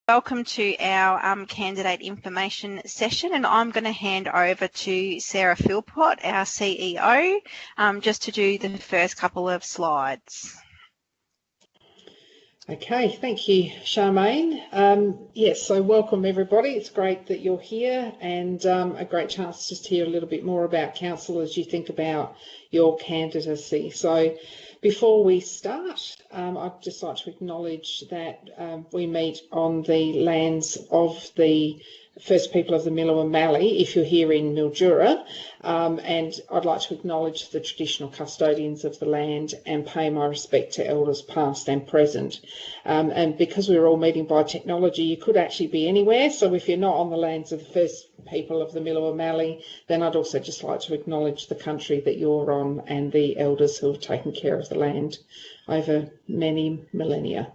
Welcome to our candidate information session, and I'm going to hand over to Sarah Philpott, our CEO, just to do the first couple of slides. Okay, thank you, Charmaine. Yes, so welcome everybody. It's great that you're here, and a great chance just to hear a little bit more about Counsellor as you think about your candidacy. So before we start, I'd just like to acknowledge that we meet on the lands of the First People of the Mildura Mallee, if you're here in Mildura, and I'd like to acknowledge the traditional custodians of the land and pay my respect to elders past and present. And because we're all meeting by technology, you could actually be anywhere, so if you're not on the lands of the First People of the Mildura Mallee, then I'd also just like to acknowledge the country that you're on and the elders who have taken care of the land over many millennia.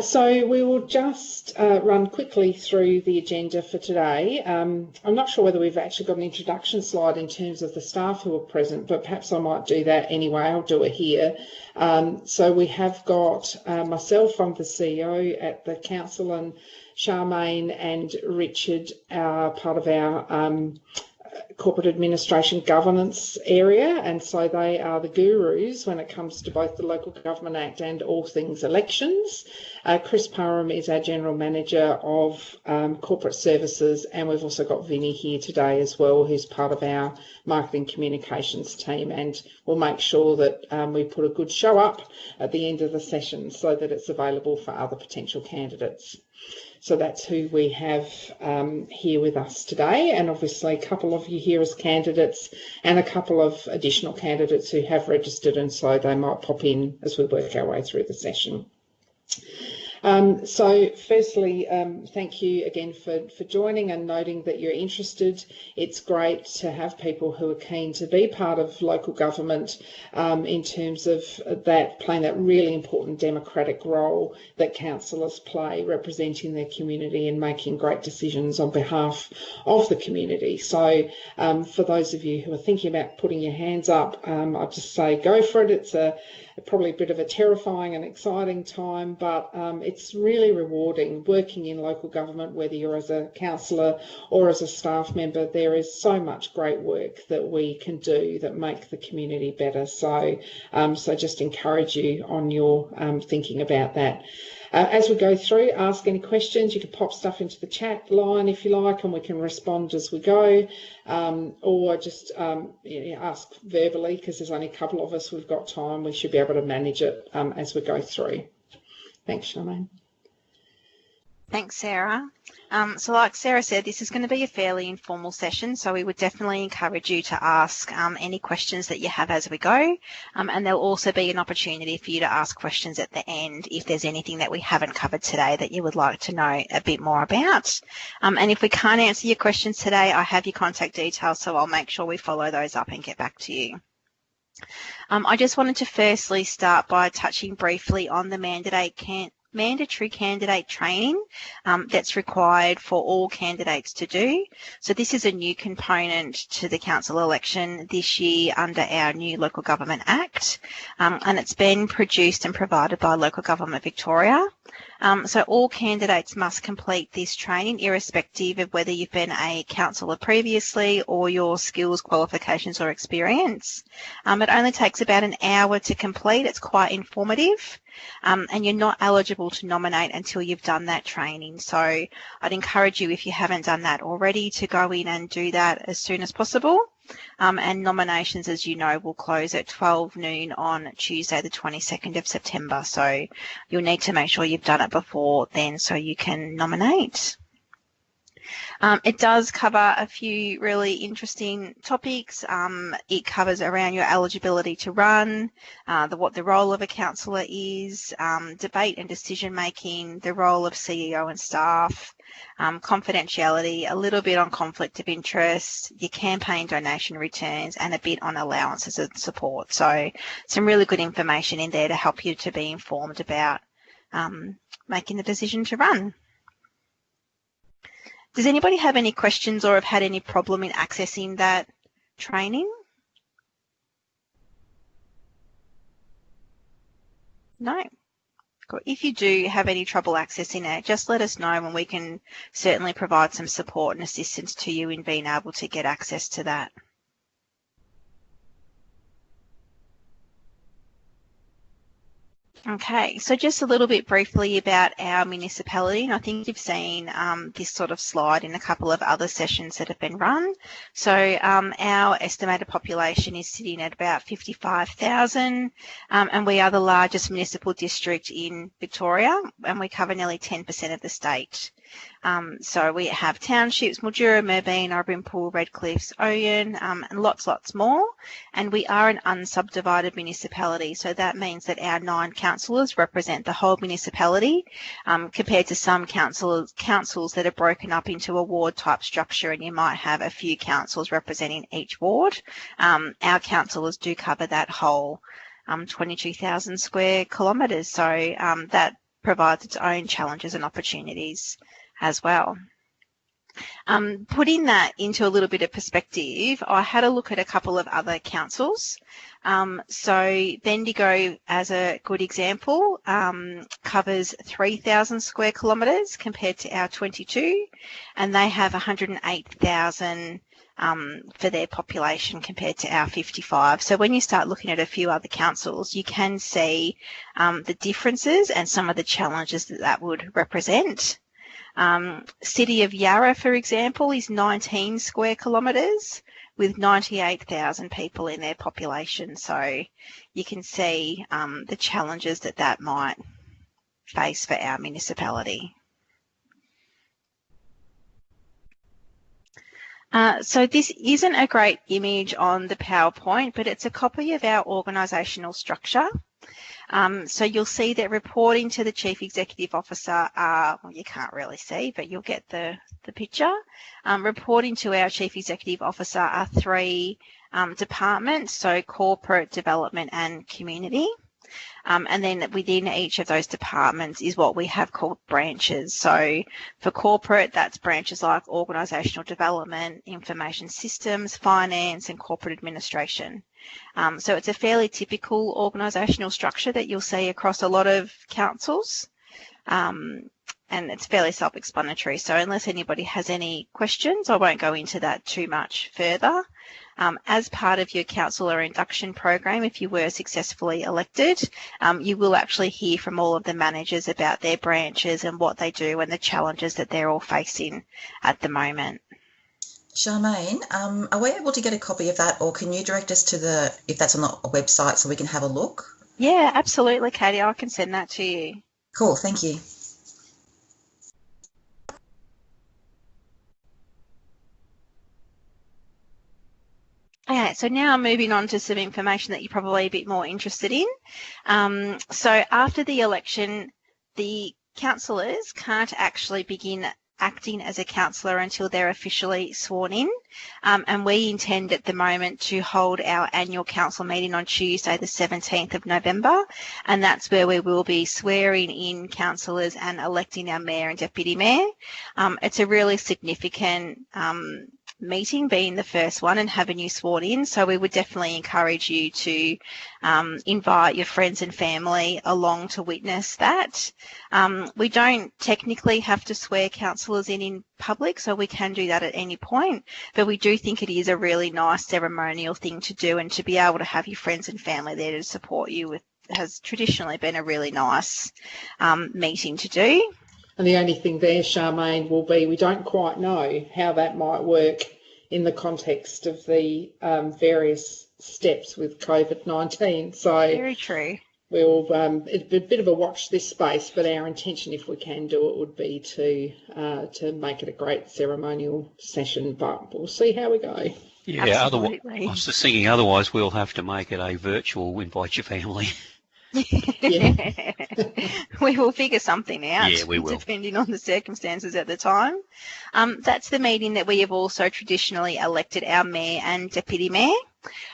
So we will just run quickly through the agenda for today. I'm not sure whether we've actually got an introduction slide in terms of the staff who are present, but perhaps I might do that anyway. I'll do it here. So we have got myself, I'm the CEO at the council, and Charmaine and Richard are part of our corporate administration governance area, and so they are the gurus when it comes to both the Local Government Act and all things elections. Chris Parham is our General Manager of Corporate Services, and we've also got Vinny here today as well, who's part of our marketing communications team, and we'll make sure that we put a good show up at the end of the session so that it's available for other potential candidates. So that's who we have here with us today, and obviously a couple of you here as candidates and a couple of additional candidates who have registered, and so they might pop in as we work our way through the session. So firstly, thank you again for joining and noting that you're interested. It's great to have people who are keen to be part of local government in terms of that playing that really important democratic role that councillors play, representing their community and making great decisions on behalf of the community. So for those of you who are thinking about putting your hands up, I'd just say go for it. It's probably a bit of a terrifying and exciting time, but it's really rewarding working in local government, whether you're as a councillor or as a staff member. There is so much great work that we can do that make the community better. So, so just encourage you on your thinking about that. As we go through, ask any questions. You can pop stuff into the chat line if you like, and we can respond as we go, or just ask verbally, because there's only a couple of us. We've got time. We should be able to manage it as we go through. Thanks, Charmaine. Thanks, Sarah. So like Sarah said, this is going to be a fairly informal session, so we would definitely encourage you to ask any questions that you have as we go, and there'll also be an opportunity for you to ask questions at the end if there's anything that we haven't covered today that you would like to know a bit more about. And if we can't answer your questions today, I have your contact details, so I'll make sure we follow those up and get back to you. I just wanted to firstly start by touching briefly on the mandatory candidate training that's required for all candidates to do. So this is a new component to the council election this year under our new Local Government Act, and it's been produced and provided by Local Government Victoria. So all candidates must complete this training irrespective of whether you've been a councillor previously or your skills, qualifications or experience. It only takes about an hour to complete. It's quite informative. And you're not eligible to nominate until you've done that training. So I'd encourage you, if you haven't done that already, to go in and do that as soon as possible. And nominations, as you know, will close at 12 noon on Tuesday the 22nd of September. So you'll need to make sure you've done it before then so you can nominate. It does cover a few really interesting topics. It covers around your eligibility to run, what the role of a councillor is, debate and decision making, the role of CEO and staff, confidentiality, a little bit on conflict of interest, your campaign donation returns, and a bit on allowances and support. So some really good information in there to help you to be informed about making the decision to run. Does anybody have any questions or have had any problem in accessing that training? No? If you do have any trouble accessing it, just let us know and we can certainly provide some support and assistance to you in being able to get access to that. Okay, so just a little bit briefly about our municipality, and I think you've seen this sort of slide in a couple of other sessions that have been run. So our estimated population is sitting at about 55,000, and we are the largest municipal district in Victoria, and we cover nearly 10% of the state. So we have townships, Mildura, Merbein, Arbourne, Redcliffs, Oyen, and lots more. And we are an unsubdivided municipality, so that means that our 9 councillors represent the whole municipality, compared to some councils that are broken up into a ward type structure, and you might have a few councils representing each ward. Our councillors do cover that whole 22,000 square kilometres, so that provides its own challenges and opportunities as well. Putting that into a little bit of perspective, I had a look at a couple of other councils. So Bendigo, as a good example, covers 3,000 square kilometres compared to our 22, and they have 108,000 for their population compared to our 55. So when you start looking at a few other councils, you can see the differences and some of the challenges that that would represent. City of Yarra, for example, is 19 square kilometres with 98,000 people in their population. So you can see the challenges that that might face for our municipality. So this isn't a great image on the PowerPoint, but it's a copy of our organisational structure. So you'll see that reporting to the Chief Executive Officer are, well, you can't really see, but you'll get the picture. Reporting to our Chief Executive Officer are 3 departments, so corporate, development and community. And then within each of those departments is what we have called branches. So for corporate, that's branches like organisational development, information systems, finance and corporate administration. So it's a fairly typical organisational structure that you'll see across a lot of councils. And it's fairly self-explanatory. So unless anybody has any questions, I won't go into that too much further. As part of your councillor induction program, if you were successfully elected, you will actually hear from all of the managers about their branches and what they do and the challenges that they're all facing at the moment. Charmaine, are we able to get a copy of that, or can you direct us to if that's on the website so we can have a look? Yeah, absolutely, Katie. I can send that to you. Cool, thank you. Okay, so now moving on to some information that you're probably a bit more interested in. So after the election, the councillors can't actually begin acting as a councillor until they're officially sworn in. And we intend at the moment to hold our annual council meeting on Tuesday, the 17th of November. And that's where we will be swearing in councillors and electing our mayor and deputy mayor. It's a really significant meeting, being the first one and having you sworn in, so we would definitely encourage you to invite your friends and family along to witness that. We don't technically have to swear councillors in public, so we can do that at any point, but we do think it is a really nice ceremonial thing to do, and to be able to have your friends and family there to support you with has traditionally been a really nice meeting to do. And the only thing there, Charmaine, will be we don't quite know how that might work in the context of the various steps with COVID-19. So very true. We'll it'd be a bit of a watch this space, but our intention, if we can do it, would be to make it a great ceremonial session. But we'll see how we go. Yeah, absolutely. Otherwise, I was just thinking, otherwise we'll have to make it a virtual, invite your family. Yeah. We will figure something out. Yeah, we will. Depending on the circumstances at the time. That's the meeting that we have also traditionally elected our mayor and deputy mayor.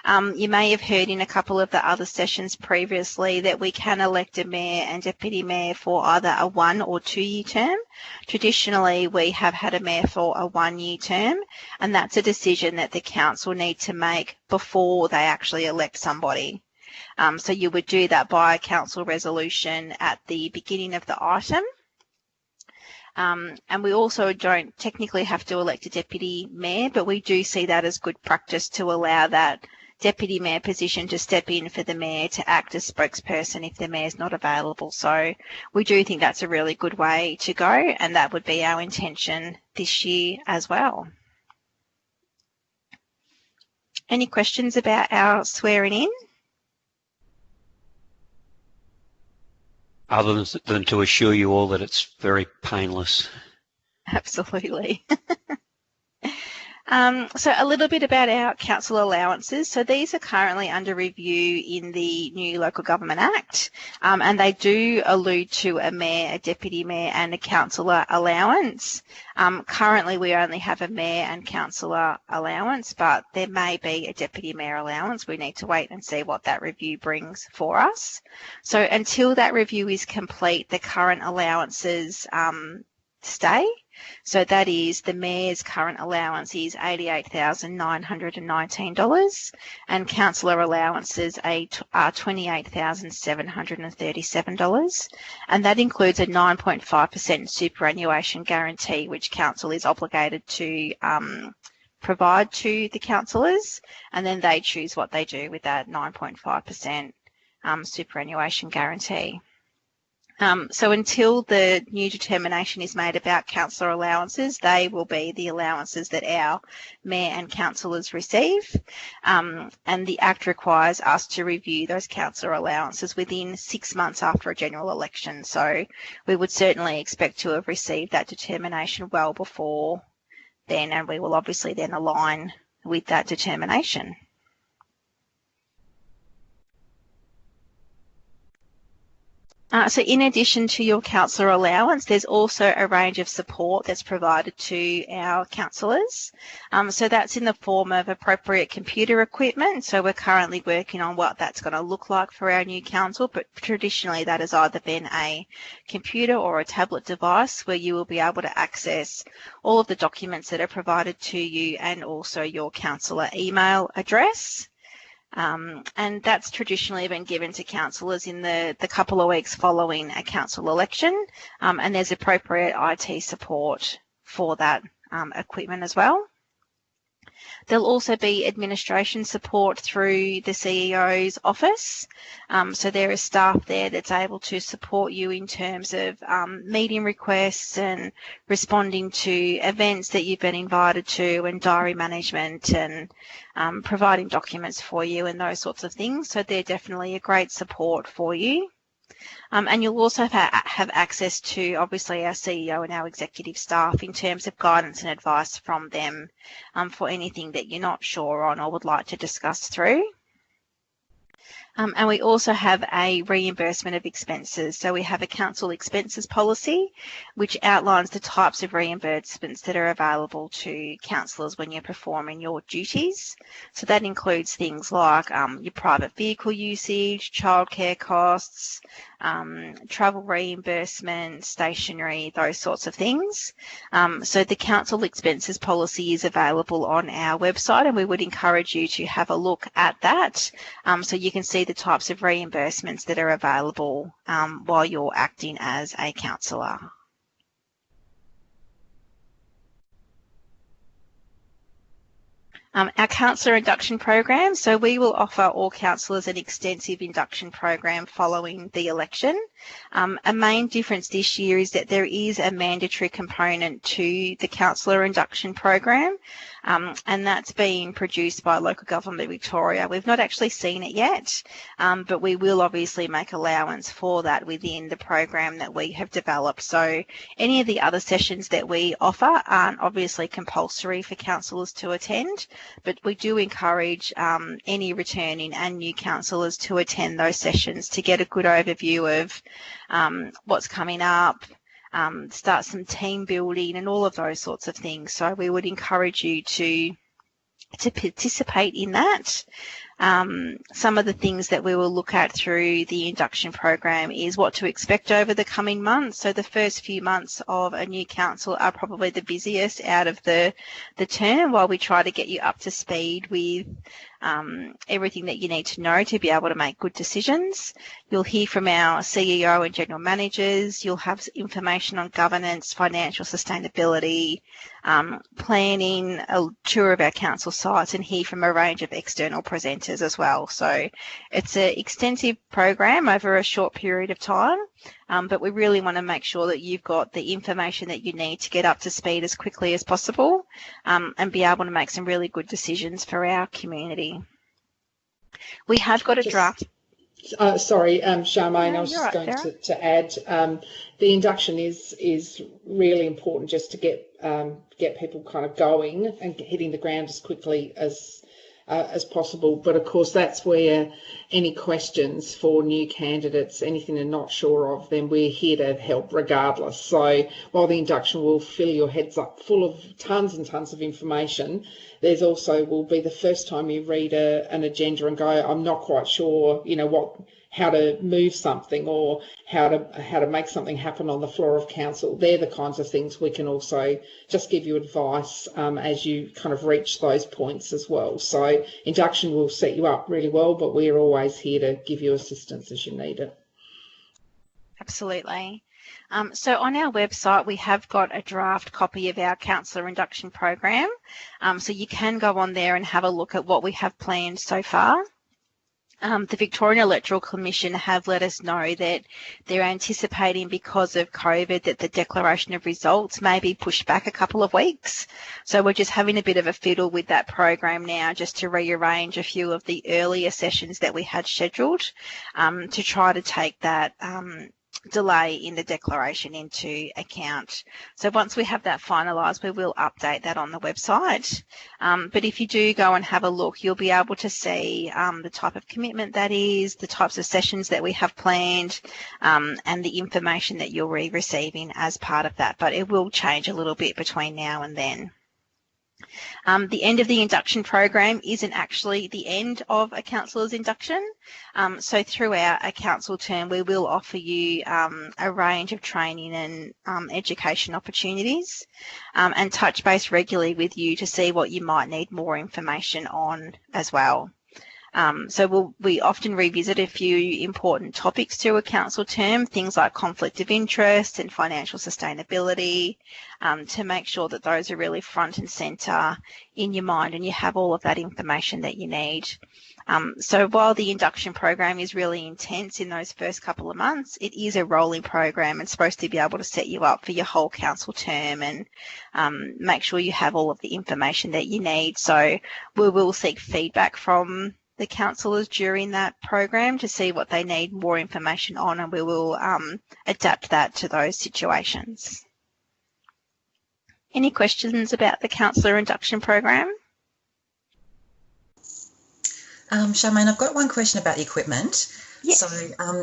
You may have heard in a couple of the other sessions previously that we can elect a mayor and deputy mayor for either a 1 or 2 year term. Traditionally, we have had a mayor for a 1 year term, and that's a decision that the council need to make before they actually elect somebody. So you would do that by council resolution at the beginning of the item. And we also don't technically have to elect a deputy mayor, but we do see that as good practice to allow that deputy mayor position to step in for the mayor to act as spokesperson if the mayor's not available. So we do think that's a really good way to go, and that would be our intention this year as well. Any questions about our swearing in? Other than to assure you all that it's very painless. Absolutely. So a little bit about our council allowances. So these are currently under review in the new Local Government Act, and they do allude to a mayor, a deputy mayor and a councillor allowance. Currently we only have a mayor and councillor allowance, but there may be a deputy mayor allowance. We need to wait and see what that review brings for us. So until that review is complete, the current allowances stay. So that is, the mayor's current allowance is $88,919 and councillor allowances are $28,737, and that includes a 9.5% superannuation guarantee which council is obligated to provide to the councillors, and then they choose what they do with that 9.5% superannuation guarantee. So until the new determination is made about councillor allowances, they will be the allowances that our mayor and councillors receive. And the Act requires us to review those councillor allowances within 6 months after a general election. So we would certainly expect to have received that determination well before then, and we will obviously then align with that determination. So in addition to your councillor allowance, there's also a range of support that's provided to our councillors. So that's in the form of appropriate computer equipment. So we're currently working on what that's going to look like for our new council, but traditionally that has either been a computer or a tablet device where you will be able to access all of the documents that are provided to you and also your councillor email address. And that's traditionally been given to councillors in the couple of weeks following a council election, and there's appropriate IT support for that equipment as well. There'll also be administration support through the CEO's office. So there is staff there that's able to support you in terms of meeting requests and responding to events that you've been invited to, and diary management and providing documents for you and those sorts of things. So they're definitely a great support for you. And you'll also have access to, obviously, our CEO and our executive staff in terms of guidance and advice from them for anything that you're not sure on or would like to discuss through. And we also have a reimbursement of expenses. So we have a council expenses policy which outlines the types of reimbursements that are available to councillors when you're performing your duties. So that includes things like your private vehicle usage, childcare costs, travel reimbursement, stationery, those sorts of things. So the council expenses policy is available on our website, and we would encourage you to have a look at that so you can see the types of reimbursements that are available while you're acting as a councillor. Our councillor induction program, so we will offer all councillors an extensive induction program following the election. A main difference this year is that there is a mandatory component to the councillor induction program, and that's being produced by Local Government Victoria. We've not actually seen it yet, but we will obviously make allowance for that within the program that we have developed. So any of the other sessions that we offer aren't obviously compulsory for councillors to attend, but we do encourage any returning and new councillors to attend those sessions to get a good overview of what's coming up, start some team building and all of those sorts of things. So we would encourage you to participate in that. Some of the things that we will look at through the induction program is what to expect over the coming months. So the first few months of a new council are probably the busiest out of the term, while we try to get you up to speed with everything that you need to know to be able to make good decisions. You'll hear from our CEO and general managers. You'll have information on governance, financial sustainability, planning, a tour of our council sites, and hear from a range of external presenters as well. So it's an extensive program over a short period of time, but we really want to make sure that you've got the information that you need to get up to speed as quickly as possible, and be able to make some really good decisions for our community. We have got a draft. Sorry, Charmaine, No, I was just right, going to add, the induction is really important just to get people kind of going and hitting the ground as quickly as possible. But of course, that's where any questions for new candidates, anything they're not sure of, then we're here to help regardless. So while the induction will fill your heads up full of tons and tons of information, there's also will be the first time you read an agenda and go, I'm not quite sure, how to move something or how to make something happen on the floor of council. They're the kinds of things we can also just give you advice as you kind of reach those points as well. So induction will set you up really well, but we're always here to give you assistance as you need it. Absolutely. So on our website, we have got a draft copy of our councillor induction program. So you can go on there and have a look at what we have planned so far. The Victorian Electoral Commission have let us know that they're anticipating, because of COVID, that the declaration of results may be pushed back a couple of weeks. So we're just having a bit of a fiddle with that program now, just to rearrange a few of the earlier sessions that we had scheduled, to try to take that delay in the declaration into account. So once we have that finalised, we will update that on the website. But if you do go and have a look, you'll be able to see the type of commitment that is, the types of sessions that we have planned, and the information that you'll be receiving as part of that. But it will change a little bit between now and then. The end of the induction program isn't actually the end of a councillor's induction. So throughout a council term, we will offer you a range of training and education opportunities, and touch base regularly with you to see what you might need more information on as well. So we often revisit a few important topics through a council term, things like conflict of interest and financial sustainability, to make sure that those are really front and centre in your mind and you have all of that information that you need. So while the induction program is really intense in those first couple of months, it is a rolling program and supposed to be able to set you up for your whole council term and make sure you have all of the information that you need. So we will seek feedback from the councillors during that program to see what they need more information on, and we will adapt that to those situations. Any questions about the councillor induction program? Charmaine, I've got one question about the equipment. Yes. So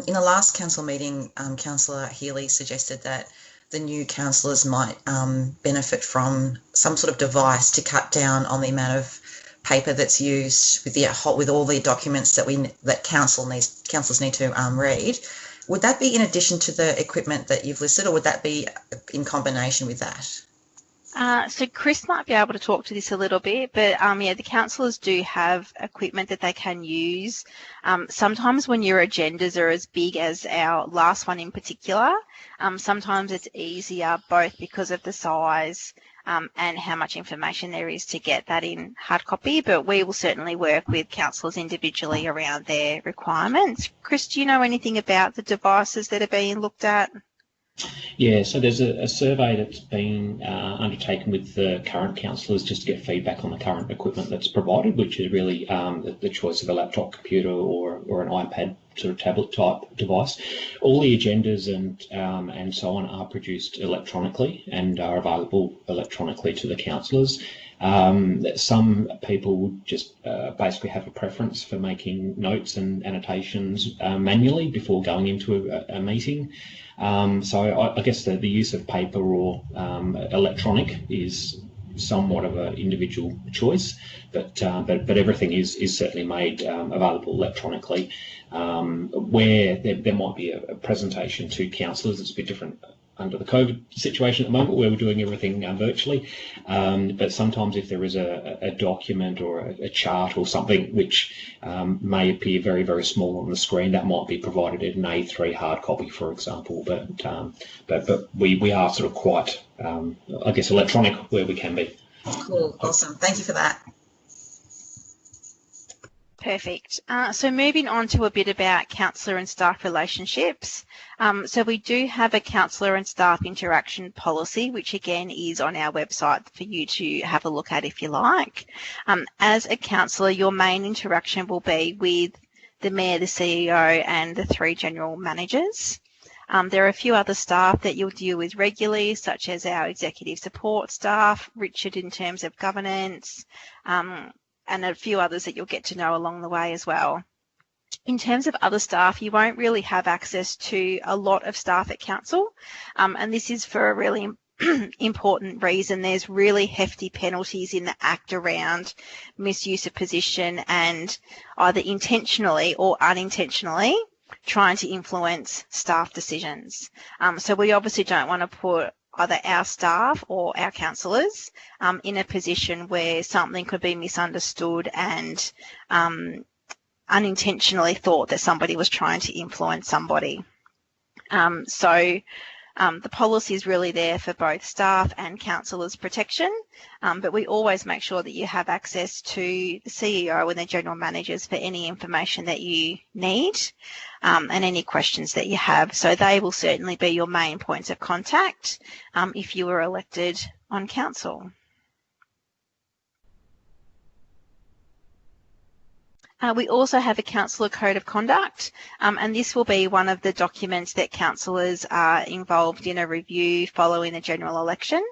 in the last council meeting, Councillor Healy suggested that the new councillors might benefit from some sort of device to cut down on the amount of paper that's used with all the documents that councillors need to read. Would that be in addition to the equipment that you've listed, or would that be in combination with that? So Chris might be able to talk to this a little bit, but yeah, the councillors do have equipment that they can use. Sometimes when your agendas are as big as our last one in particular, sometimes it's easier, both because of the size and how much information there is, to get that in hard copy, but we will certainly work with councillors individually around their requirements. Chris, do you know anything about the devices that are being looked at? Yeah, so there's a survey that's been undertaken with the current councillors just to get feedback on the current equipment that's provided, which is really the choice of a laptop computer or an iPad sort of tablet type device. All the agendas and so on are produced electronically and are available electronically to the councillors. Some people just basically have a preference for making notes and annotations manually before going into a meeting. So I guess the use of paper or electronic is somewhat of an individual choice, but everything is certainly made available electronically. Where there might be a presentation to councillors, it's a bit different under the COVID situation at the moment, where we're doing everything virtually. But sometimes if there is a document or a chart or something which may appear very, very small on the screen, that might be provided in an A3 hard copy, for example. But we are sort of quite, I guess, electronic where we can be. Cool, awesome. Thank you for that. Perfect. So moving on to a bit about councillor and staff relationships. So we do have a councillor and staff interaction policy, which again is on our website for you to have a look at if you like. As a councillor, your main interaction will be with the Mayor, the CEO and the 3 general managers. There are a few other staff that you'll deal with regularly, such as our executive support staff, Richard in terms of governance, and a few others that you'll get to know along the way as well. In terms of other staff, you won't really have access to a lot of staff at council, and this is for a really important reason. There's really hefty penalties in the Act around misuse of position and either intentionally or unintentionally trying to influence staff decisions. So we obviously don't want to put either our staff or our councillors in a position where something could be misunderstood and unintentionally thought that somebody was trying to influence somebody. The policy is really there for both staff and councillors' protection, but we always make sure that you have access to the CEO and the general managers for any information that you need and any questions that you have. So they will certainly be your main points of contact if you were elected on council. We also have a councillor code of conduct, and this will be one of the documents that councillors are involved in a review following the general election.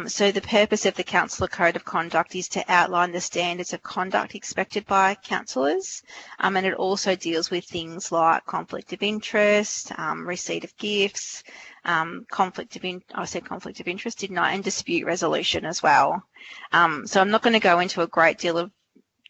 So the purpose of the councillor code of conduct is to outline the standards of conduct expected by councillors, and it also deals with things like conflict of interest, receipt of gifts, conflict of interest, didn't I? And dispute resolution as well. So I'm not going to go into a great deal of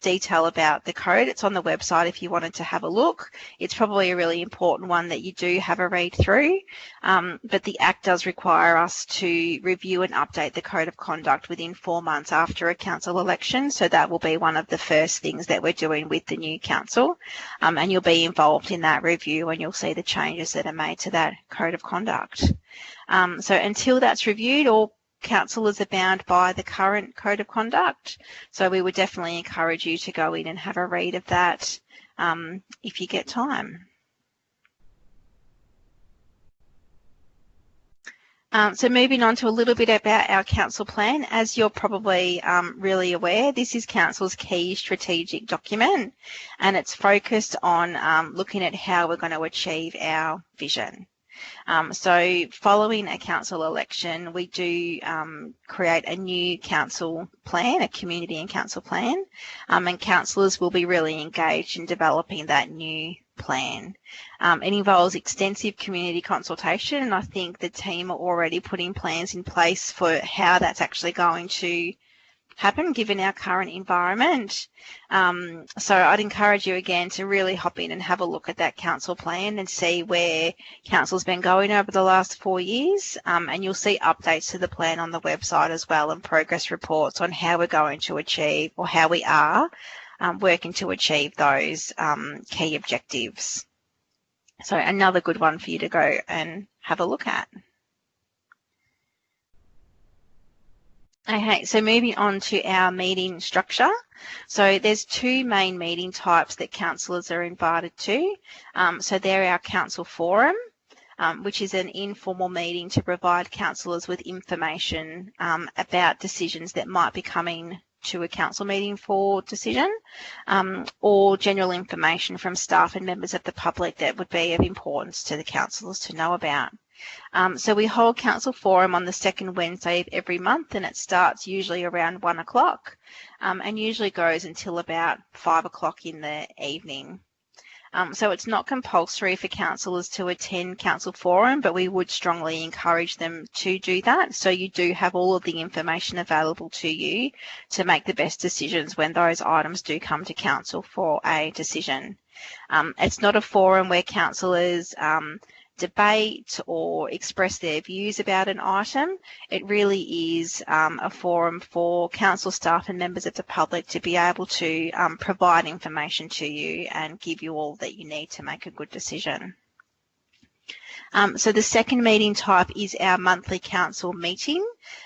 detail about the code. It's on the website if you wanted to have a look. It's probably a really important one that you do have a read through, but the Act does require us to review and update the code of conduct within 4 months after a council election, so that will be one of the first things that we're doing with the new council, and you'll be involved in that review and you'll see the changes that are made to that code of conduct. So until that's reviewed, all councillors are bound by the current code of conduct, so we would definitely encourage you to go in and have a read of that if you get time. So moving on to a little bit about our council plan. As you're probably really aware, this is council's key strategic document, and it's focused on looking at how we're going to achieve our vision. So following a council election, we do create a new council plan, a community and council plan, and councillors will be really engaged in developing that new plan. It involves extensive community consultation, and I think the team are already putting plans in place for how that's actually going to happen given our current environment. So I'd encourage you again to really hop in and have a look at that council plan and see where council's been going over the last 4 years, and you'll see updates to the plan on the website as well, and progress reports on how we're going to achieve, or how we are working to achieve those key objectives. So another good one for you to go and have a look at. Okay, so moving on to our meeting structure. So there's 2 main meeting types that councillors are invited to. So they're our council forum, which is an informal meeting to provide councillors with information about decisions that might be coming to a council meeting for decision, or general information from staff and members of the public that would be of importance to the councillors to know about. So we hold council forum on the 2nd Wednesday of every month, and it starts usually around 1 o'clock and usually goes until about 5 o'clock in the evening. So it's not compulsory for councillors to attend council forum, but we would strongly encourage them to do that. So you do have all of the information available to you to make the best decisions when those items do come to council for a decision. It's not a forum where councillors debate or express their views about an item. It really is a forum for council staff and members of the public to be able to provide information to you and give you all that you need to make a good decision. So the second meeting type is our monthly council meeting,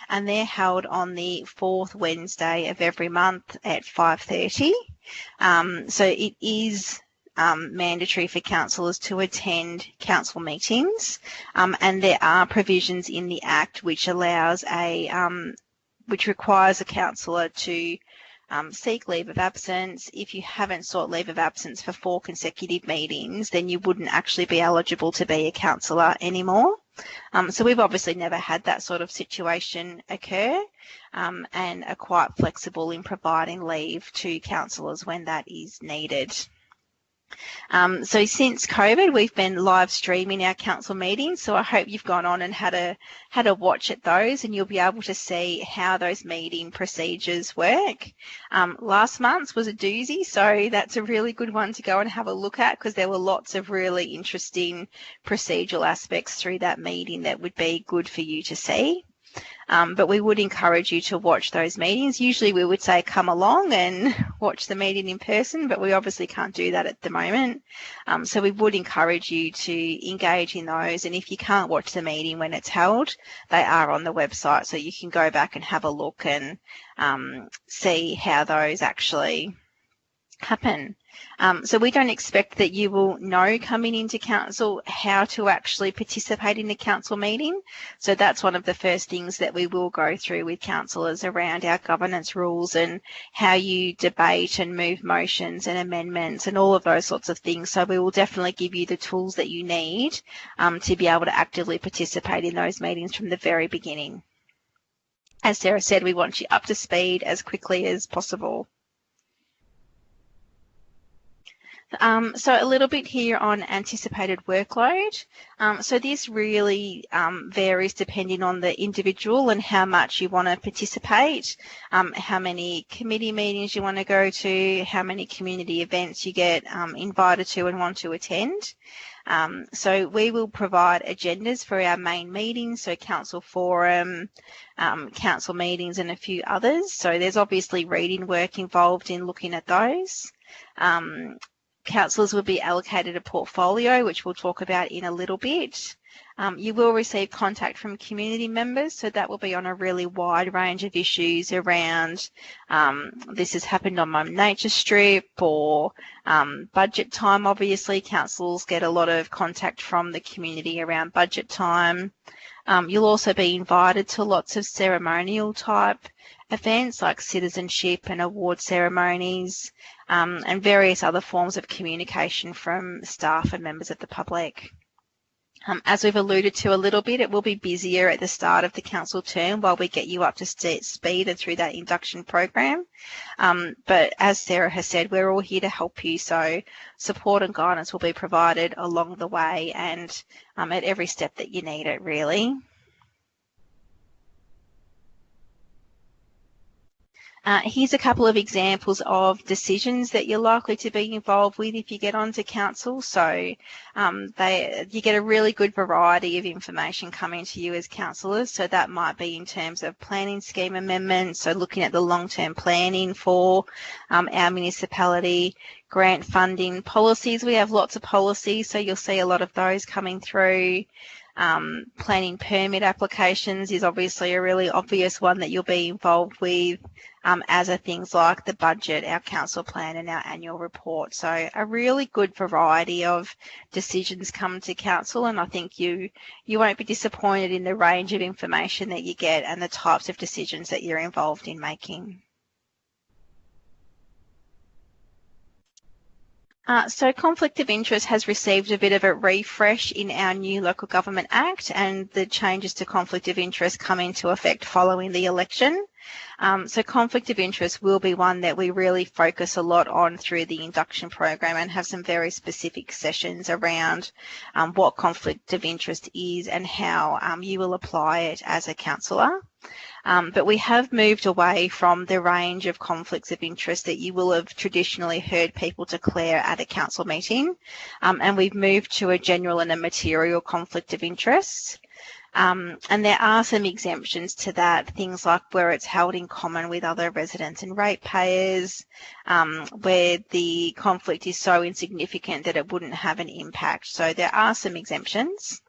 and they're held on the 4th Wednesday of every month at 5:30. So it is mandatory for councillors to attend council meetings, and there are provisions in the Act which allows which requires a councillor to seek leave of absence. If you haven't sought leave of absence for 4 consecutive meetings, then you wouldn't actually be eligible to be a councillor anymore. So we've obviously never had that sort of situation occur, and are quite flexible in providing leave to councillors when that is needed. So since COVID, we've been live streaming our council meetings, so I hope you've gone on and had a watch at those, and you'll be able to see how those meeting procedures work. Last month's was a doozy, so that's a really good one to go and have a look at, because there were lots of really interesting procedural aspects through that meeting that would be good for you to see. But we would encourage you to watch those meetings. Usually we would say come along and watch the meeting in person, but we obviously can't do that at the moment. So we would encourage you to engage in those, and if you can't watch the meeting when it's held, they are on the website, so you can go back and have a look and see how those actually happen. So we don't expect that you will know coming into council how to actually participate in the council meeting. So that's one of the first things that we will go through with councillors around our governance rules and how you debate and move motions and amendments and all of those sorts of things. So we will definitely give you the tools that you need to be able to actively participate in those meetings from the very beginning. As Sarah said, we want you up to speed as quickly as possible. So a little bit here on anticipated workload. So this really varies depending on the individual and how much you want to participate, how many committee meetings you want to go to, how many community events you get invited to and want to attend. So we will provide agendas for our main meetings, so council forum, council meetings and a few others. So there's obviously reading work involved in looking at those. Councillors will be allocated a portfolio, which we'll talk about in a little bit. You will receive contact from community members, so that will be on a really wide range of issues around this has happened on my nature strip, or budget time. Obviously, councils get a lot of contact from the community around budget time. You'll also be invited to lots of ceremonial type events like citizenship and award ceremonies, and various other forms of communication from staff and members of the public. As we've alluded to a little bit, it will be busier at the start of the council term while we get you up to speed and through that induction program. But as Sarah has said, we're all here to help you, so support and guidance will be provided along the way and at every step that you need it, really. Here's a couple of examples of decisions that you're likely to be involved with if you get onto council. So you get a really good variety of information coming to you as councillors. So that might be in terms of planning scheme amendments, so looking at the long-term planning for our municipality, grant funding, policies. We have lots of policies, so you'll see a lot of those coming through. Planning permit applications is obviously a really obvious one that you'll be involved with, as are things like the budget, our council plan and our annual report. So a really good variety of decisions come to council, and I think you won't be disappointed in the range of information that you get and the types of decisions that you're involved in making. So conflict of interest has received a bit of a refresh in our new Local Government Act, and the changes to conflict of interest come into effect following the election. So conflict of interest will be one that we really focus a lot on through the induction program and have some very specific sessions around what conflict of interest is and how you will apply it as a counsellor. But we have moved away from the range of conflicts of interest that you will have traditionally heard people declare at a council meeting, and we've moved to a general and a material conflict of interest. And there are some exemptions to that, things like where it's held in common with other residents and ratepayers, where the conflict is so insignificant that it wouldn't have an impact. So there are some exemptions.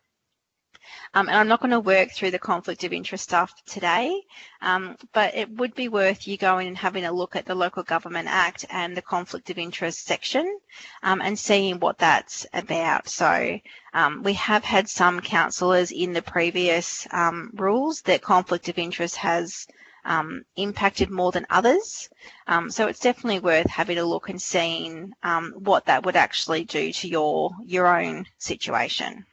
And I'm not going to work through the conflict of interest stuff today, but it would be worth you going and having a look at the Local Government Act and the conflict of interest section and seeing what that's about. So we have had some councillors in the previous rules that conflict of interest has impacted more than others. So it's definitely worth having a look and seeing what that would actually do to your own situation.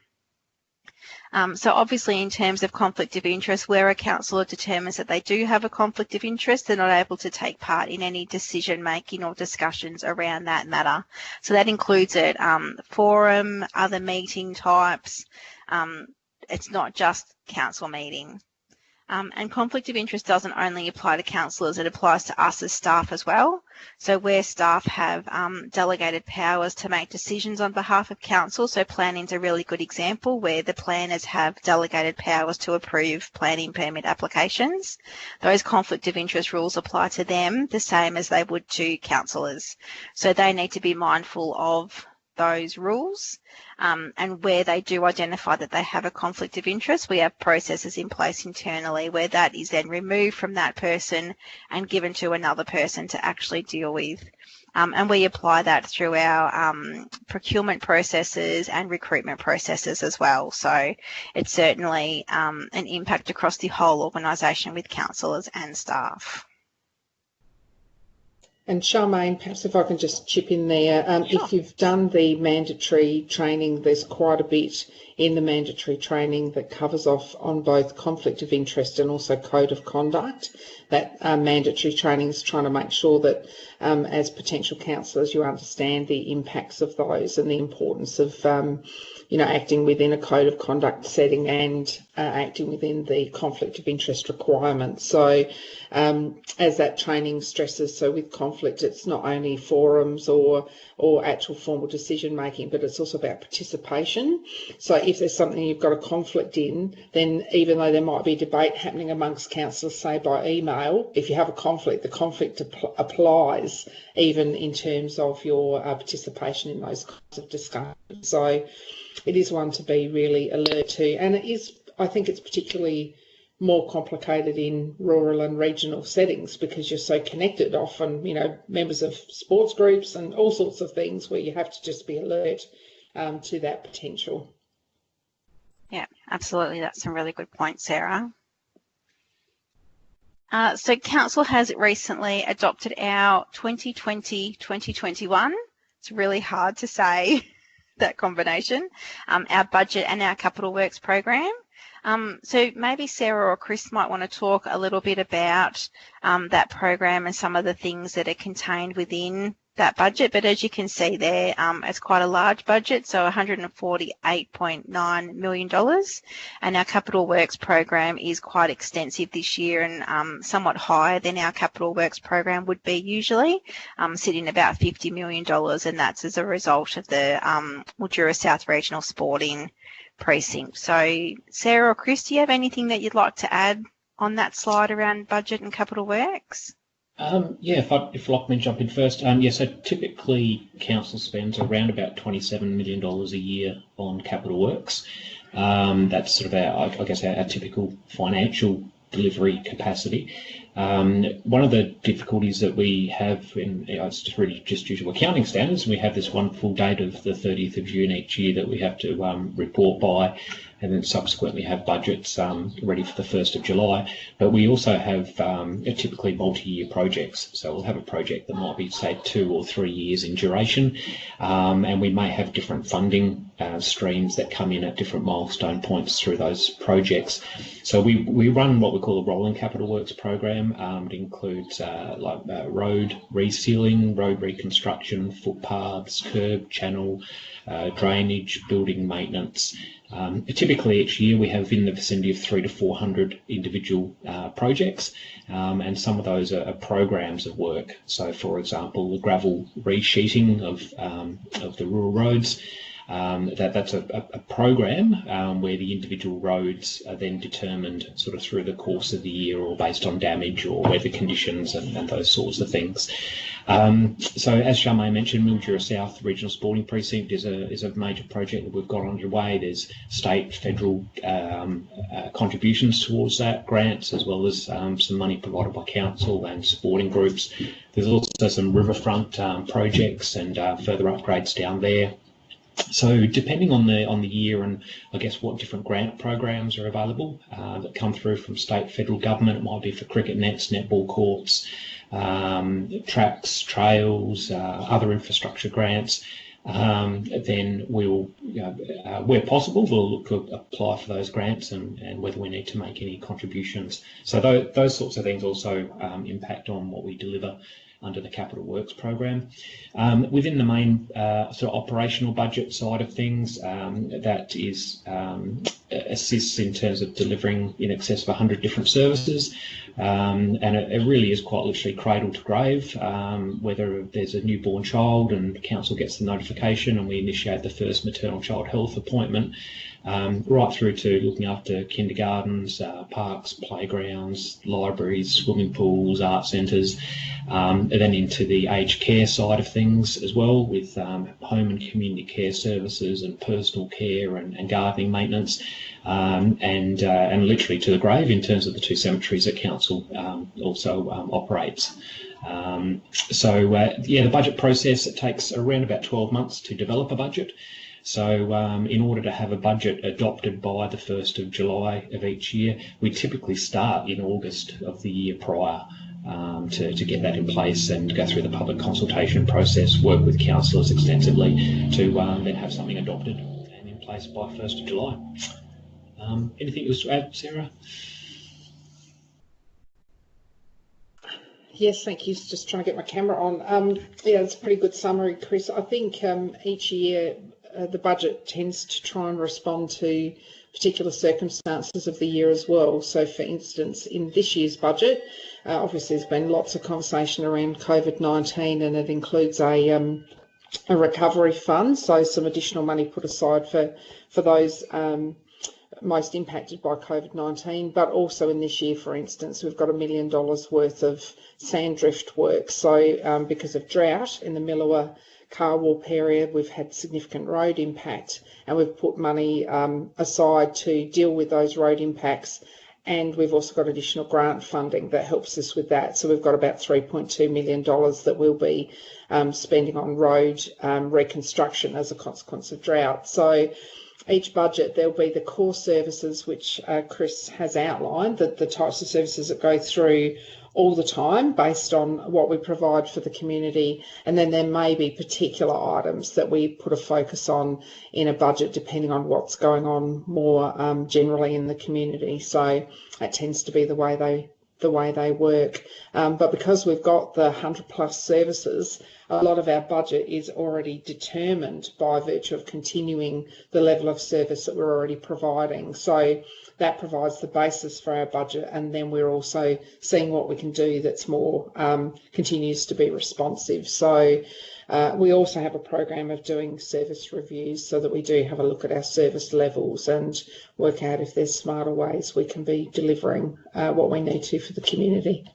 So obviously in terms of conflict of interest, where a councillor determines that they do have a conflict of interest, they're not able to take part in any decision making or discussions around that matter. So that includes it, forum, other meeting types. It's not just council meeting. And conflict of interest doesn't only apply to councillors, it applies to us as staff as well. So where staff have delegated powers to make decisions on behalf of council, so planning is a really good example where the planners have delegated powers to approve planning permit applications. Those conflict of interest rules apply to them the same as they would to councillors. So they need to be mindful of those rules, and where they do identify that they have a conflict of interest, we have processes in place internally where that is then removed from that person and given to another person to actually deal with. And we apply that through our procurement processes and recruitment processes as well. So it's certainly an impact across the whole organisation with councillors and staff. And Charmaine, perhaps if I can just chip in there, Sure. If you've done the mandatory training, there's quite a bit in the mandatory training that covers off on both conflict of interest and also code of conduct. That mandatory training is trying to make sure that as potential counsellors you understand the impacts of those and the importance of acting within a code of conduct setting and acting within the conflict of interest requirements. So as that training stresses, so with conflict, it's not only forums or actual formal decision making, but it's also about participation. So if there's something you've got a conflict in, then even though there might be debate happening amongst councillors, say by email, if you have a conflict, the conflict applies even in terms of your participation in those kinds of discussions. So it is one to be really alert to, and it is, I think it's particularly more complicated in rural and regional settings because you're so connected, often, members of sports groups and all sorts of things where you have to just be alert to that potential. Yeah, absolutely. That's some really good points, Sarah. So Council has recently adopted our 2020-2021. It's really hard to say that combination, our budget and our capital works program. So maybe Sarah or Chris might want to talk a little bit about that program and some of the things that are contained within that budget. But as you can see there, it's quite a large budget, so $148.9 million. And our capital works program is quite extensive this year and somewhat higher than our capital works program would be usually, sitting about $50 million. And that's as a result of the Mildura South Regional Sporting Precinct. So Sarah or Chris, do you have anything that you'd like to add on that slide around budget and capital works? Yeah, if I'd like me to jump in first. So typically council spends around about $27 million a year on capital works. That's sort of our typical financial delivery capacity. One of the difficulties that we have, it's really just due to accounting standards, we have this one full date of the 30th of June each year that we have to report by, and then subsequently have budgets ready for the 1st of July. But we also have typically multi-year projects. So we'll have a project that might be, say, 2 or 3 years in duration, and we may have different funding streams that come in at different milestone points through those projects. So we run what we call a rolling capital works program. It includes road resealing, road reconstruction, footpaths, curb, channel, drainage, building maintenance. Typically each year we have in the vicinity of 300 to 400 individual projects, and some of those are programs of work. So for example, the gravel resheeting of the rural roads, that's a program where the individual roads are then determined sort of through the course of the year, or based on damage or weather conditions and those sorts of things. So as Charmaine mentioned, Mildura South Regional Sporting Precinct is a major project that we've got underway. There's state, federal contributions towards that, grants, as well as some money provided by council and sporting groups. There's also some riverfront projects and further upgrades down there. So depending on the year and I guess what different grant programs are available that come through from state, federal government, it might be for cricket nets, netball courts, tracks, trails, other infrastructure grants, then we'll, where possible, we'll look to apply for those grants and whether we need to make any contributions. So those sorts of things also impact on what we deliver under the Capital Works program. Within the main sort of operational budget side of things, that is assists in terms of delivering in excess of 100 different services, and it really is quite literally cradle to grave, whether there's a newborn child and the council gets the notification and we initiate the first maternal child health appointment, right through to looking after kindergartens, parks, playgrounds, libraries, swimming pools, art centres, and then into the aged care side of things as well, with home and community care services and personal care and gardening maintenance, and literally to the grave in terms of the two cemeteries that council also operates. The budget process, it takes around about 12 months to develop a budget. So in order to have a budget adopted by the 1st of July of each year, we typically start in August of the year prior to get that in place and go through the public consultation process, work with councillors extensively to then have something adopted and in place by 1st of July. Anything else to add, Sarah? Yes, thank you. Just trying to get my camera on. Yeah, it's a pretty good summary, Chris. I think each year the budget tends to try and respond to particular circumstances of the year as well. So, for instance, in this year's budget, obviously there's been lots of conversation around COVID-19, and it includes a recovery fund, so some additional money put aside for those most impacted by COVID-19, but also in this year, for instance, we've got $1 million worth of sand drift work. So because of drought in the Mildura Carwarp area, we've had significant road impact, and we've put money aside to deal with those road impacts, and we've also got additional grant funding that helps us with that. So we've got about $3.2 million that we'll be spending on road reconstruction as a consequence of drought. So each budget, there'll be the core services, which Chris has outlined, the types of services that go through all the time based on what we provide for the community. And then there may be particular items that we put a focus on in a budget depending on what's going on more generally in the community. So that tends to be the way they work. But because we've got the 100+ services, a lot of our budget is already determined by virtue of continuing the level of service that we're already providing. So that provides the basis for our budget, and then we're also seeing what we can do that's more continues to be responsive. So we also have a program of doing service reviews so that we do have a look at our service levels and work out if there's smarter ways we can be delivering what we need to for the community.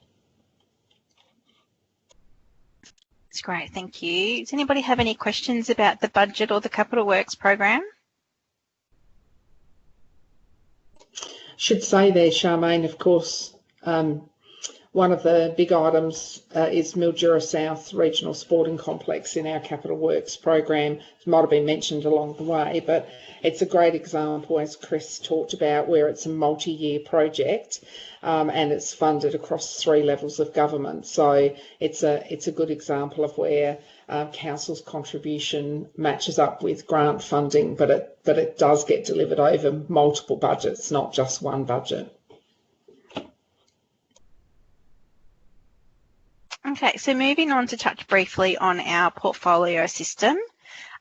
That's great, thank you. Does anybody have any questions about the budget or the Capital Works program? Should say there, Charmaine, of course, one of the big items is Mildura South Regional Sporting Complex in our Capital Works program. It might have been mentioned along the way, but it's a great example, as Chris talked about, where it's a multi-year project and it's funded across 3 levels of government. So it's a good example of where council's contribution matches up with grant funding, but it does get delivered over multiple budgets, not just one budget. Okay, so moving on to touch briefly on our portfolio system.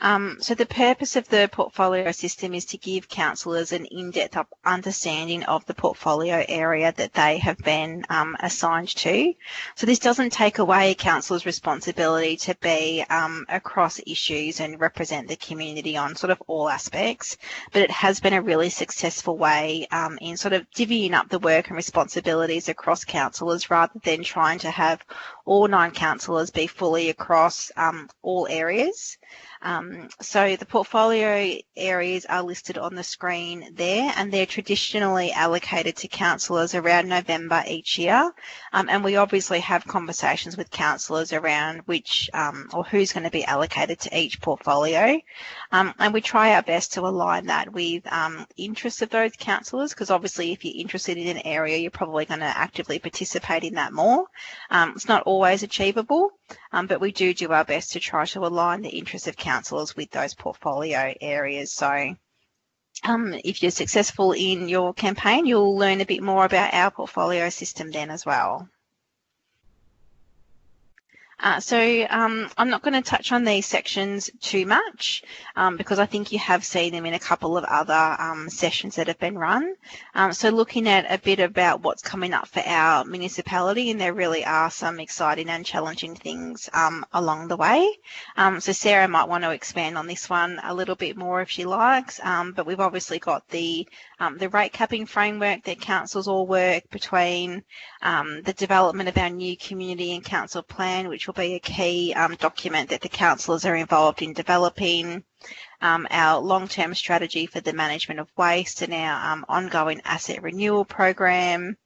So the purpose of the portfolio system is to give councillors an in-depth understanding of the portfolio area that they have been assigned to. So this doesn't take away councillors' responsibility to be across issues and represent the community on sort of all aspects, but it has been a really successful way in sort of divvying up the work and responsibilities across councillors rather than trying to have all 9 councillors be fully across all areas. So the portfolio areas are listed on the screen there, and they're traditionally allocated to councillors around November each year. And we obviously have conversations with councillors around which or who's going to be allocated to each portfolio. And we try our best to align that with interests of those councillors, because obviously if you're interested in an area, you're probably going to actively participate in that more. It's not always achievable, but we do our best to try to align the interests of councillors with those portfolio areas. So if you're successful in your campaign, you'll learn a bit more about our portfolio system then as well. So I'm not going to touch on these sections too much because I think you have seen them in a couple of other sessions that have been run. So looking at a bit about what's coming up for our municipality, and there really are some exciting and challenging things along the way. So Sarah might want to expand on this one a little bit more if she likes, but we've obviously got the rate capping framework that councils all work between, the development of our new community and council plan, which will be a key document that the councillors are involved in developing, our long-term strategy for the management of waste and our ongoing asset renewal program,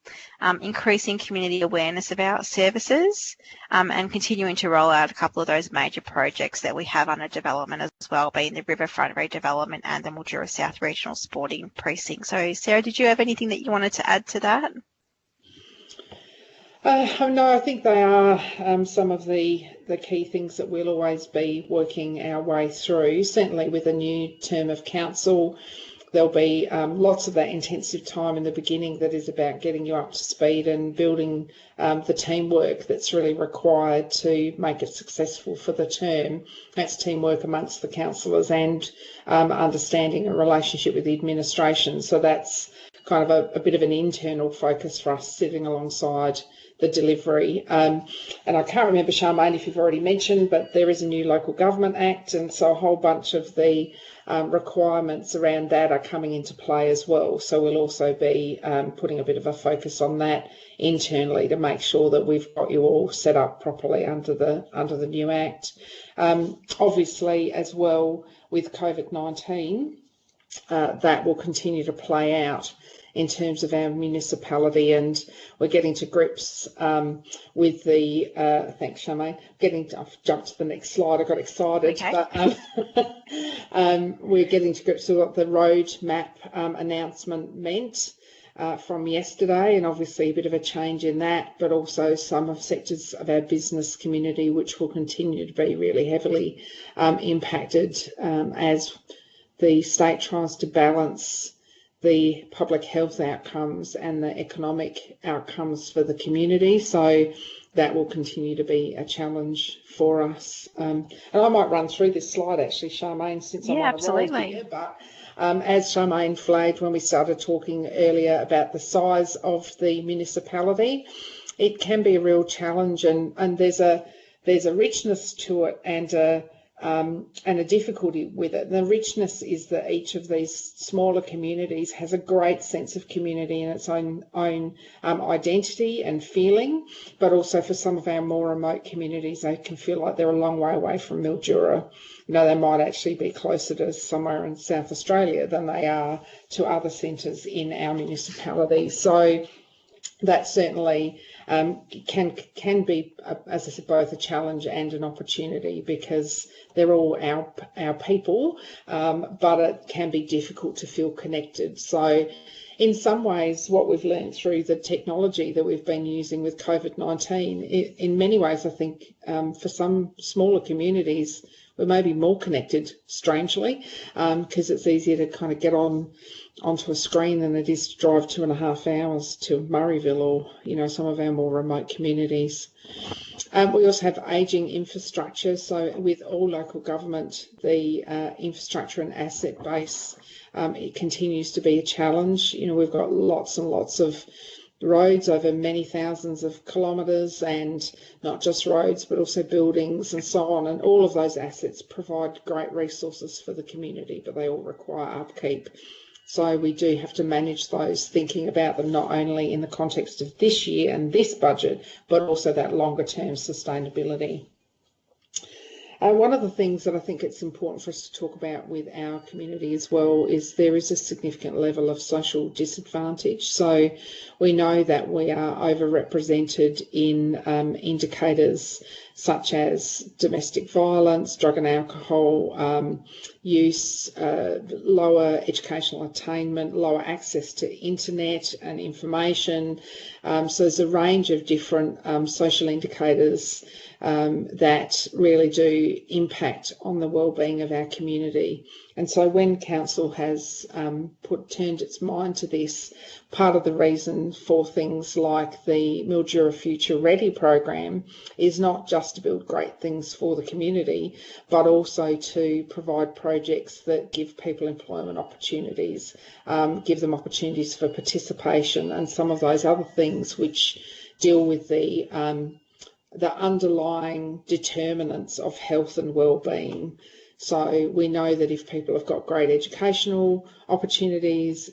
increasing community awareness of our services, and continuing to roll out a couple of those major projects that we have under development as well, being the Riverfront redevelopment and the Mildura South Regional Sporting Precinct. So Sarah, did you have anything that you wanted to add to that? No, I think they are some of the key things that we'll always be working our way through. Certainly with a new term of council, there'll be lots of that intensive time in the beginning that is about getting you up to speed and building the teamwork that's really required to make it successful for the term. That's teamwork amongst the councillors and understanding a relationship with the administration. So that's kind of a bit of an internal focus for us, sitting alongside the delivery. And I can't remember, Charmaine, if you've already mentioned, but there is a new Local Government Act, and so a whole bunch of the requirements around that are coming into play as well. So we'll also be putting a bit of a focus on that internally to make sure that we've got you all set up properly under the new Act. Obviously, as well, with COVID-19, that will continue to play out in terms of our municipality, and we're getting to grips with the, thanks Charmaine, I've jumped to the next slide, I got excited, okay. But we're getting to grips with what the roadmap announcement meant from yesterday, and obviously a bit of a change in that, but also some of sectors of our business community which will continue to be really heavily impacted as the state tries to balance the public health outcomes and the economic outcomes for the community. So that will continue to be a challenge for us. And I might run through this slide actually, Charmaine, since I'm on a roll here. But as Charmaine flagged when we started talking earlier about the size of the municipality, it can be a real challenge, and there's a richness to it and a difficulty with it. The richness is that each of these smaller communities has a great sense of community and its own identity and feeling, but also for some of our more remote communities, they can feel like they're a long way away from Mildura. You know, they might actually be closer to somewhere in South Australia than they are to other centres in our municipality. So that certainly can be, as I said, both a challenge and an opportunity, because they're all our people, but it can be difficult to feel connected. So in some ways, what we've learned through the technology that we've been using with COVID-19, in many ways, I think for some smaller communities, we may be more connected, strangely, because it's easier to kind of get onto a screen than it is to drive 2.5 hours to Murrayville or, you know, some of our more remote communities. We also have ageing infrastructure. So with all local government, the infrastructure and asset base, it continues to be a challenge. You know, we've got lots and lots of roads over many thousands of kilometres, and not just roads but also buildings and so on, and all of those assets provide great resources for the community, but they all require upkeep. So we do have to manage those, thinking about them not only in the context of this year and this budget, but also that longer term sustainability. One of the things that I think it's important for us to talk about with our community as well is there is a significant level of social disadvantage. So we know that we are overrepresented in indicators such as domestic violence, drug and alcohol use, lower educational attainment, lower access to internet and information. So there's a range of different social indicators that really do impact on the wellbeing of our community. And so when Council has turned its mind to this, part of the reason for things like the Mildura Future Ready program is not just to build great things for the community, but also to provide projects that give people employment opportunities, give them opportunities for participation and some of those other things which deal with the underlying determinants of health and well-being. So we know that if people have got great educational opportunities,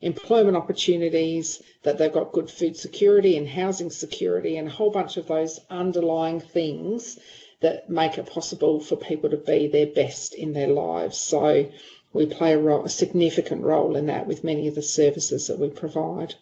employment opportunities, that they've got good food security and housing security and a whole bunch of those underlying things that make it possible for people to be their best in their lives. So we play a significant role in that with many of the services that we provide.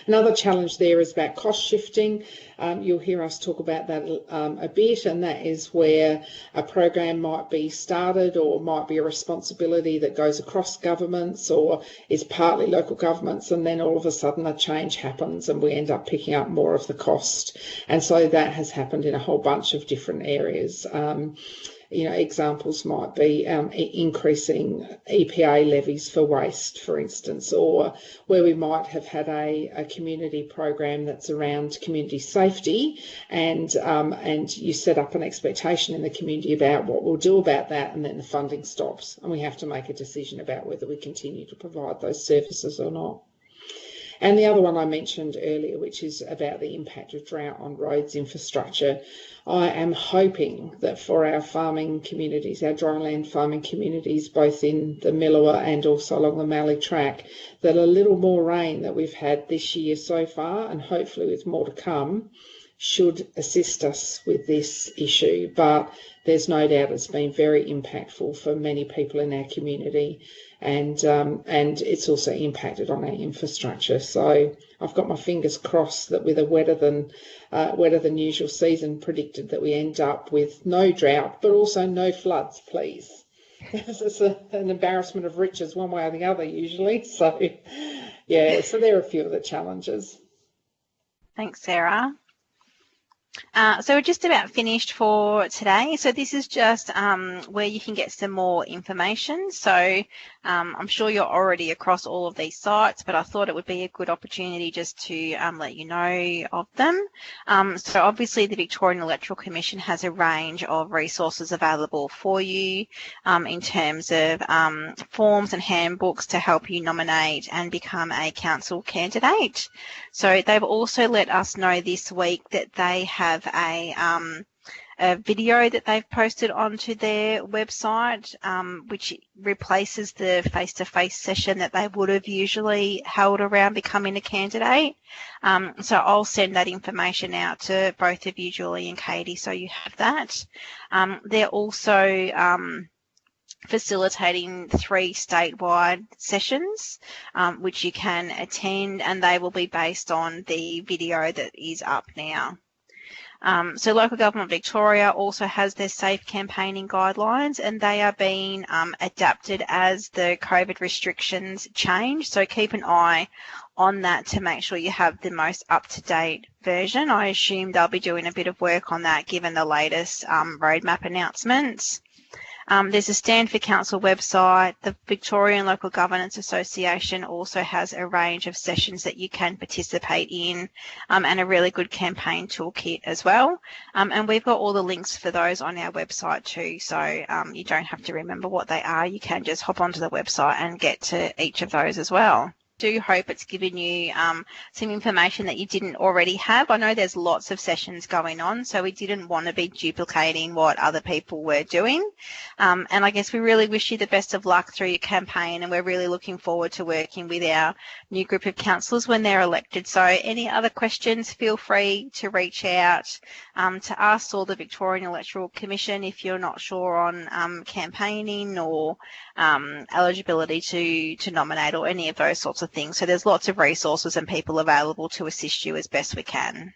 Another challenge there is about cost shifting. You'll hear us talk about that a bit, and that is where a program might be started or might be a responsibility that goes across governments or is partly local governments, and then all of a sudden a change happens and we end up picking up more of the cost. And so that has happened in a whole bunch of different areas. You know, examples might be increasing EPA levies for waste, for instance, or where we might have had a community program that's around community safety, and you set up an expectation in the community about what we'll do about that, and then the funding stops, and we have to make a decision about whether we continue to provide those services or not. And the other one I mentioned earlier, which is about the impact of drought on roads infrastructure. I am hoping that for our farming communities, our dryland farming communities, both in the Mildura and also along the Mallee Track, that a little more rain that we've had this year so far, and hopefully with more to come, should assist us with this issue. But there's no doubt it's been very impactful for many people in our community, and it's also impacted on our infrastructure. So I've got my fingers crossed that with a wetter than usual season predicted, that we end up with no drought, but also no floods, please. It's an embarrassment of riches one way or the other usually. So yeah, so there are a few of the challenges. Thanks, Sarah. So we're just about finished for today. So this is just where you can get some more information. So I'm sure you're already across all of these sites, but I thought it would be a good opportunity just to let you know of them. So obviously the Victorian Electoral Commission has a range of resources available for you in terms of forms and handbooks to help you nominate and become a council candidate. So they've also let us know this week that they have a video that they've posted onto their website, which replaces the face-to-face session that they would have usually held around becoming a candidate. So I'll send that information out to both of you, Julie and Katie, so you have that. They're also facilitating 3 statewide sessions, which you can attend, and they will be based on the video that is up now. So Local Government Victoria also has their safe campaigning guidelines, and they are being adapted as the COVID restrictions change. So keep an eye on that to make sure you have the most up-to-date version. I assume they'll be doing a bit of work on that given the latest roadmap announcements. There's a Stand for Council website. The Victorian Local Governance Association also has a range of sessions that you can participate in, and a really good campaign toolkit as well. And we've got all the links for those on our website too, so you don't have to remember what they are. You can just hop onto the website and get to each of those as well. Do hope it's given you some information that you didn't already have. I know there's lots of sessions going on, so we didn't want to be duplicating what other people were doing. And I guess we really wish you the best of luck through your campaign, and we're really looking forward to working with our new group of councillors when they're elected. So any other questions, feel free to reach out to us or the Victorian Electoral Commission if you're not sure on campaigning or eligibility to nominate or any of those sorts of things. So there's lots of resources and people available to assist you as best we can.